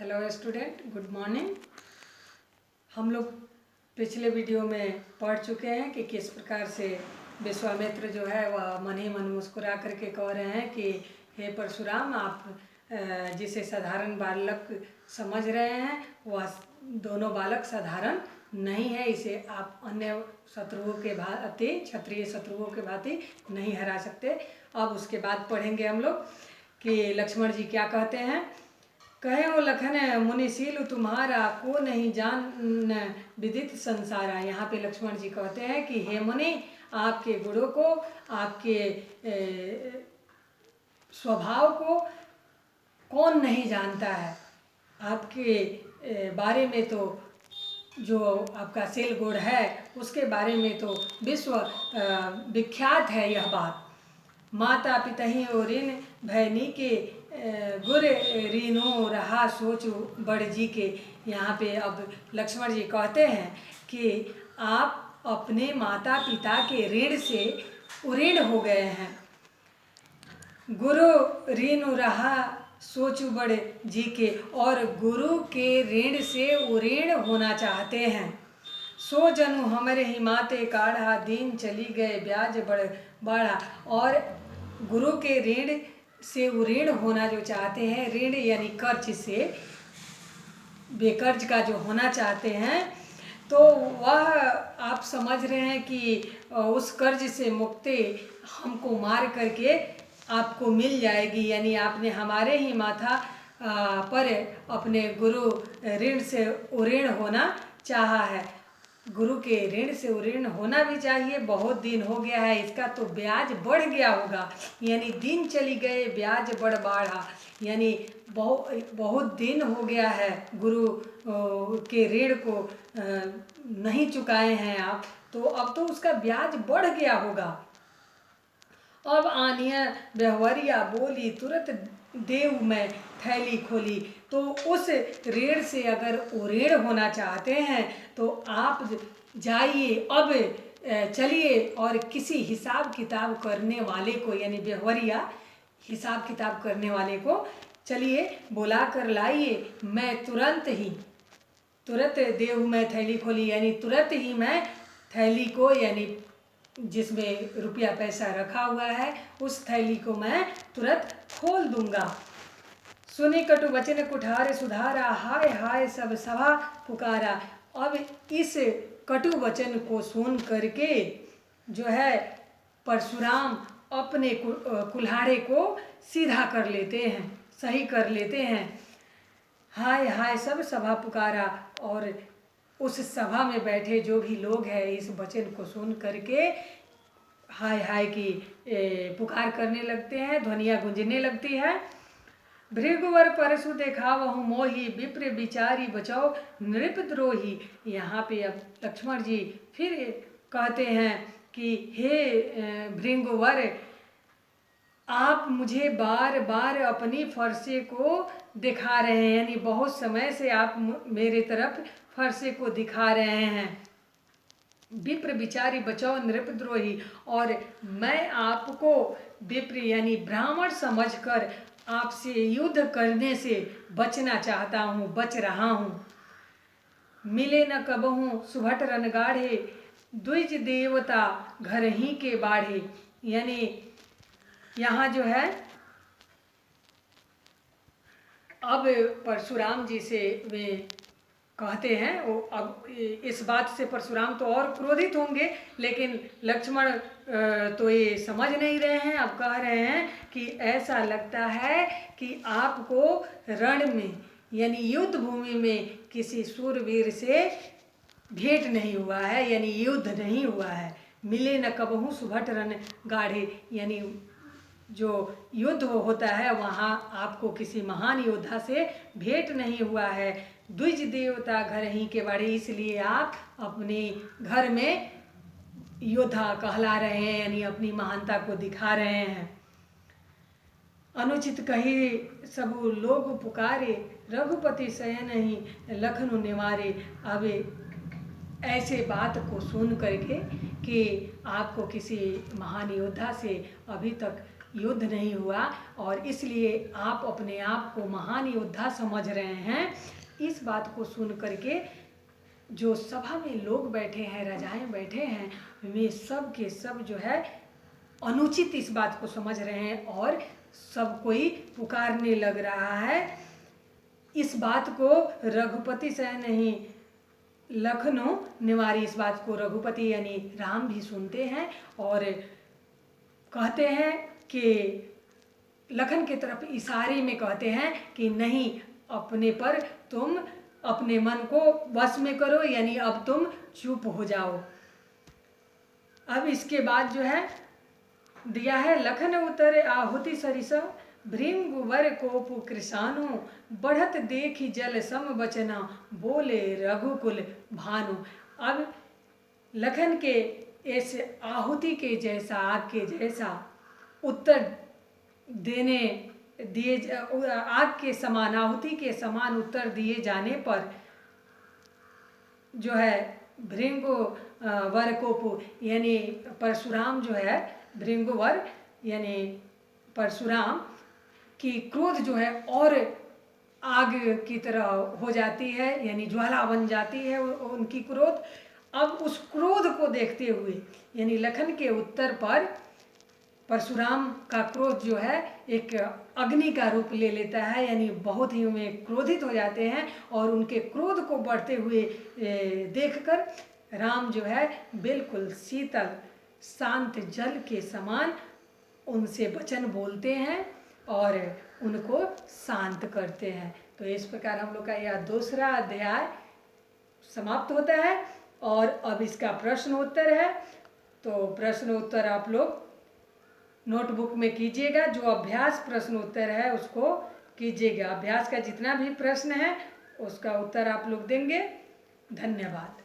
Hello student, good morning. हम लोग पिछले वीडियो में पढ़ चुके हैं कि किस प्रकार से विश्वामित्र जो है वह मन ही मन मुस्कुरा करके कह रहे हैं कि हे परशुराम, आप जिसे साधारण बालक समझ रहे हैं वह दोनों बालक साधारण नहीं है, इसे आप अन्य शत्रुओं के भांति, क्षत्रिय शत्रुओं के भांति नहीं हरा सकते। अब उसके बाद पढ़ेंगे हम लोग कि लक्ष्मण जी क्या कहते हैं। कहे वो लखन मुनिशील तुम्हारा, को नहीं जान विदित संसारा। यहाँ पे लक्ष्मण जी कहते हैं कि हे मुनि, आपके गुणों को, आपके स्वभाव को कौन नहीं जानता है। आपके बारे में तो जो आपका शील गुण है उसके बारे में तो विश्व विख्यात है यह बात। माता पिता ही और ऋण भैनी के गुर ऋणो रहा सोच बड़ जी के। यहाँ पे अब लक्ष्मण जी कहते हैं कि आप अपने माता पिता के ऋण से उऋण हो गए हैं। गुरु ऋण रहा सोच बड़ जी के, और गुरु के ऋण से उऋण होना चाहते हैं। सो जनु हमारे ही माते काढ़ा, दिन चली गए ब्याज बढ़ा। और गुरु के ऋण से उऋण होना जो चाहते हैं, ऋण यानी कर्ज से बेकर्ज का जो होना चाहते हैं, तो वह आप समझ रहे हैं कि उस कर्ज से मुक्ति हमको मार करके आपको मिल जाएगी। यानी आपने हमारे ही माथा पर अपने गुरु ऋण से उऋण होना चाहा है। गुरु के ऋण से उऋण होना भी चाहिए। बहुत दिन हो गया है, इसका तो ब्याज बढ़ गया होगा। यानी दिन चली गए ब्याज बढ़ा, यानी बहुत दिन हो गया है गुरु के ऋण को नहीं चुकाए हैं आप, तो अब तो उसका ब्याज बढ़ गया होगा। अब आनिया व्यवहारिया बोली, तुरंत देव में थैली खोली। तो उस ऋण से अगर उऋण होना चाहते हैं तो आप जाइए, अब चलिए और किसी हिसाब किताब करने वाले को, यानी व्यवहारिया हिसाब किताब करने वाले को चलिए बुला कर लाइए। मैं तुरंत देव में थैली खोली, यानी तुरंत ही मैं थैली को, यानी जिसमें रुपया पैसा रखा हुआ है उस थैली को मैं तुरंत खोल दूंगा। सुनी कटु वचन कुठार सुधारा, हाय हाय सब सभा पुकारा। अब इस कटु वचन को सुन करके जो है परशुराम अपने कुल्हाड़े को सीधा कर लेते हैं, सही कर लेते हैं। हाय हाय सब सभा पुकारा, और उस सभा में बैठे जो भी लोग हैं इस वचन को सुन करके हाय हाय की पुकार करने लगते हैं, ध्वनियाँ गूंजने लगती है। भृगुवर परशु देखा वहु मोही, विप्र विचारी बचाओ नृपद्रोही। यहाँ पे अब लक्ष्मण जी फिर कहते हैं कि हे भृगुवर, आप मुझे बार बार अपनी फरसे को दिखा रहे हैं, यानी बहुत समय से आप मेरे तरफ फरसे को दिखा रहे हैं। विप्र विचारी बचाओ नृपद्रोही, और मैं आपको विप्र यानी ब्राह्मण समझकर आपसे युद्ध करने से बचना चाहता हूँ, बच रहा हूँ। मिले न कबहूँ सुभट रनगाढ़े, द्विज देवता घर ही के बाढ़े। यानी यहाँ जो है अब परशुराम जी से वे कहते हैं, वो अब इस बात से परशुराम तो और क्रोधित होंगे, लेकिन लक्ष्मण तो ये समझ नहीं रहे हैं। अब कह रहे हैं कि ऐसा लगता है कि आपको रण में यानी युद्ध भूमि में किसी शूरवीर से भेंट नहीं हुआ है, यानी युद्ध नहीं हुआ है। मिले न कबहू सुभट रन गाढ़े, यानी जो युद्ध होता है वहाँ आपको किसी महान योद्धा से भेंट नहीं हुआ है। द्विज देवता घर ही के बाड़े, इसलिए आप अपने घर में योद्धा कहला रहे हैं, यानी अपनी महानता को दिखा रहे हैं। अनुचित कही सब लोग पुकारे, रघुपति शयन ही लखनऊ निवारे। अब ऐसे बात को सुन करके कि आपको किसी महान योद्धा से अभी तक युद्ध नहीं हुआ और इसलिए आप अपने आप को महान योद्धा समझ रहे हैं। इस बात को सुन करके जो सभा में लोग बैठे हैं, राजाएं बैठे हैं, वे सब के सब जो है अनुचित इस बात को समझ रहे हैं और सब कोई पुकारने लग रहा है। इस बात को रघुपति से नहीं, लखनऊ निवारी इस बात को रघुपति यानी राम भी सुनते हैं और कहते हैं कि लखन की तरफ इशारे में कहते हैं कि नहीं, अपने पर तुम अपने मन को वश में करो, यानी अब तुम चुप हो जाओ। अब इसके बाद जो है दिया है, लखन उतर आहुति सरिसा भृंगुवर कोपु कृषानु बढ़त देखी जल सम बचना बोले रघुकुल भानु। अब लखन के इस आहुति के जैसा, आग के जैसा उत्तर देने दिए, आग के समान, आहुति के समान उत्तर दिए जाने पर जो है भृंगु वर कोपु यानी परशुराम जो है, भृंगुवर यानी परशुराम की क्रोध जो है और आग की तरह हो जाती है, यानी ज्वाला बन जाती है उनकी क्रोध। अब उस क्रोध को देखते हुए यानी लखन के उत्तर पर परशुराम का क्रोध जो है एक अग्नि का रूप ले लेता है, यानी बहुत ही उनमें क्रोधित हो जाते हैं और उनके क्रोध को बढ़ते हुए देखकर राम जो है बिल्कुल शीतल शांत जल के समान उनसे वचन बोलते हैं और उनको शांत करते हैं। तो इस प्रकार हम लोग का यह दूसरा अध्याय समाप्त होता है और अब इसका प्रश्न उत्तर है। तो प्रश्न उत्तर आप लोग नोटबुक में कीजिएगा, जो अभ्यास प्रश्न उत्तर है उसको कीजिएगा। अभ्यास का जितना भी प्रश्न है उसका उत्तर आप लोग देंगे। धन्यवाद।